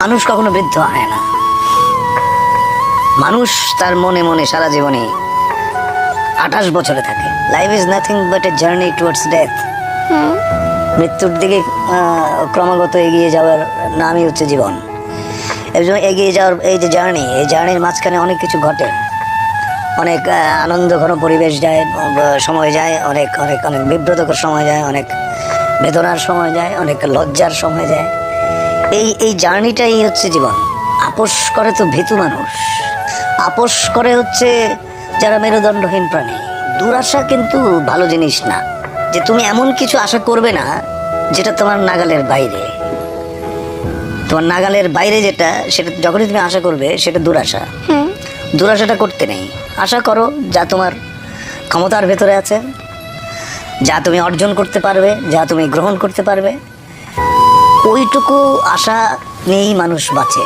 মানুষ কখনো বৃদ্ধ হয় না। মানুষ তার মনে মনে সারা জীবনে 28 বছরে থাকে। Life is nothing but a journey towards death. মৃত্যুর দিকে ক্রমাগত এগিয়ে যাওয়ার নামই হচ্ছে জীবন। এই জন্য এগিয়ে যাওয়ার এই যে জার্নি, এই জার্নির মাঝখানে অনেক কিছু ঘটে, অনেক আনন্দ ঘন পরিবেশ যায়, সময় যায়, অনেক অনেক অনেক বিব্রতকর সময় যায়, অনেক বেদনার সময় যায়, অনেক লজ্জার সময় যায়। এই জার্নিটাই হচ্ছে জীবন। আপোষ করে তো ভীতু মানুষ, আপোষ করে হচ্ছে যারা মেরুদণ্ডহীন প্রাণী। দুরাশা কিন্তু ভালো জিনিস না, যে তুমি এমন কিছু আশা করবে না যেটা তোমার নাগালের বাইরে। তোমার নাগালের বাইরে যেটা, সেটা যখনই তুমি আশা করবে সেটা দুরাশা। দুরাশাটা করতে নেই, আশা করো যা তোমার ক্ষমতার ভেতরে আছে, যা তুমি অর্জন করতে পারবে, যা তুমি গ্রহণ করতে পারবে, ওইটুকু আশা নিয়েই মানুষ বাঁচে।